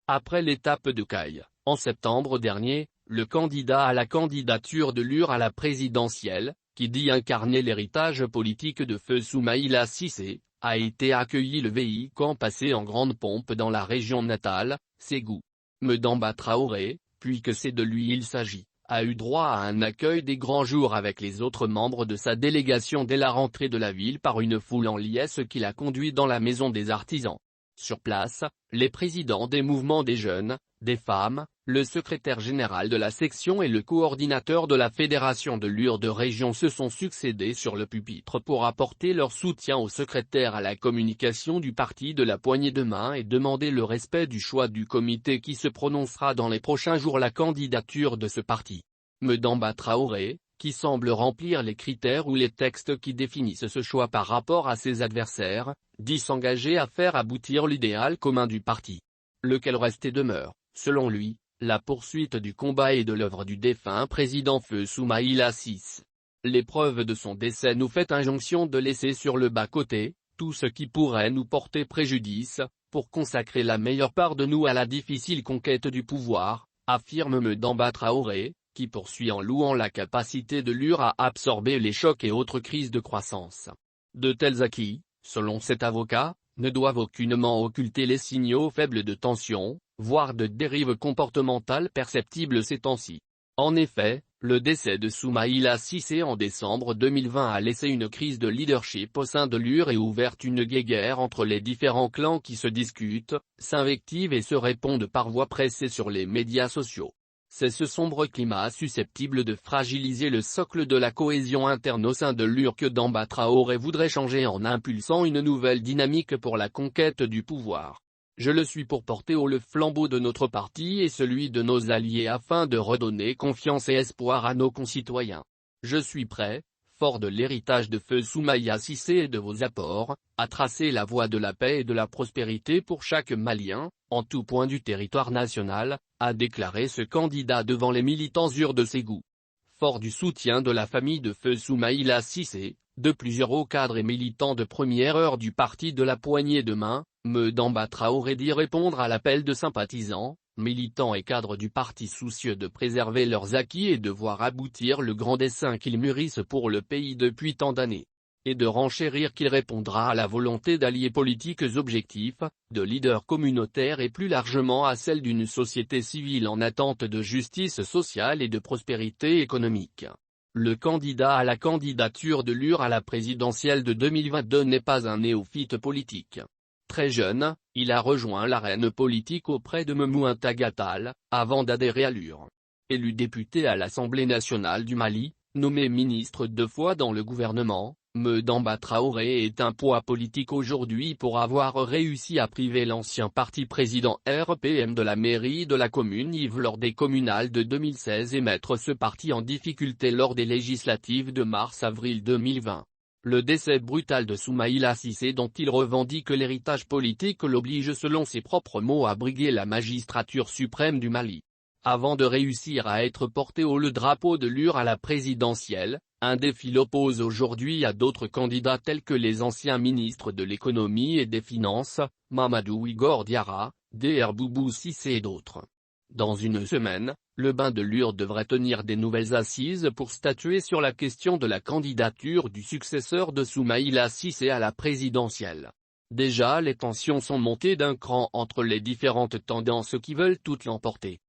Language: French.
Après l'étape de Caille, en septembre dernier, le candidat à la candidature de l'UR à la présidentielle, qui dit incarner l'héritage politique de feu Soumaïla Cissé, a été accueilli le week-end passé en grande pompe dans la région natale, Ségou. Madamba Traoré, puisque c'est de lui il s'agit, a eu droit à un accueil des grands jours avec les autres membres de sa délégation dès la rentrée de la ville par une foule en liesse qui l'a conduit dans la maison des artisans. Sur place, les présidents des mouvements des jeunes, des femmes, le secrétaire général de la section et le coordinateur de la fédération de l'UR de région se sont succédés sur le pupitre pour apporter leur soutien au secrétaire à la communication du parti de la poignée de main et demander le respect du choix du comité qui se prononcera dans les prochains jours la candidature de ce parti. Madamba Traoré, qui semble remplir les critères ou les textes qui définissent ce choix par rapport à ses adversaires, dit s'engager à faire aboutir l'idéal commun du parti. Lequel reste et demeure, selon lui, la poursuite du combat et de l'œuvre du défunt président feu Soumaïla Cissé. L'épreuve de son décès nous fait injonction de laisser sur le bas-côté tout ce qui pourrait nous porter préjudice, pour consacrer la meilleure part de nous à la difficile conquête du pouvoir, affirme Madamba Traoré, qui poursuit en louant la capacité de l'UR à absorber les chocs et autres crises de croissance. De tels acquis, selon cet avocat, ne doivent aucunement occulter les signaux faibles de tension, voire de dérives comportementales perceptibles ces temps-ci. En effet, le décès de Soumaïla Cissé en décembre 2020 a laissé une crise de leadership au sein de l'UR et ouvert une guéguerre entre les différents clans qui se discutent, s'invectivent et se répondent par voie pressée sur les médias sociaux. C'est ce sombre climat susceptible de fragiliser le socle de la cohésion interne au sein de l'UR que Madamba Traoré voudrait changer en impulsant une nouvelle dynamique pour la conquête du pouvoir. Je le suis pour porter haut le flambeau de notre parti et celui de nos alliés afin de redonner confiance et espoir à nos concitoyens. Je suis prêt, fort de l'héritage de feu Soumaïla Cissé et de vos apports, à tracer la voie de la paix et de la prospérité pour chaque Malien, en tout point du territoire national, a déclaré ce candidat devant les militants UR de Ségou. Fort du soutien de la famille de feu Soumaïla Cissé, de plusieurs hauts cadres et militants de première heure du parti de la poignée de main, Madamba Traoré dit répondre à l'appel de sympathisants, militants et cadres du parti soucieux de préserver leurs acquis et de voir aboutir le grand dessein qu'ils mûrissent pour le pays depuis tant d'années. Et de renchérir qu'il répondra à la volonté d'alliés politiques objectifs, de leaders communautaires et plus largement à celle d'une société civile en attente de justice sociale et de prospérité économique. Le candidat à la candidature de l'UR à la présidentielle de 2022 n'est pas un néophyte politique. Très jeune, il a rejoint l'arène politique auprès de Mamouanta Gatal, avant d'adhérer à l'UR. Élu député à l'Assemblée nationale du Mali, nommé ministre 2 fois dans le gouvernement, Madamba Traoré est un poids politique aujourd'hui pour avoir réussi à priver l'ancien parti président RPM de la mairie de la commune Yves lors des communales de 2016 et mettre ce parti en difficulté lors des législatives de mars-avril 2020. Le décès brutal de Soumaïla Cissé dont il revendique l'héritage politique l'oblige selon ses propres mots à briguer la magistrature suprême du Mali. Avant de réussir à être porté haut le drapeau de l'UR à la présidentielle, un défi l'oppose aujourd'hui à d'autres candidats tels que les anciens ministres de l'économie et des finances, Mamadou Igor Diarra, Dr Boubou Cissé et d'autres. Dans une semaine, le bain de l'UR devrait tenir des nouvelles assises pour statuer sur la question de la candidature du successeur de Soumaïla Cissé à la présidentielle. Déjà les tensions sont montées d'un cran entre les différentes tendances qui veulent toutes l'emporter.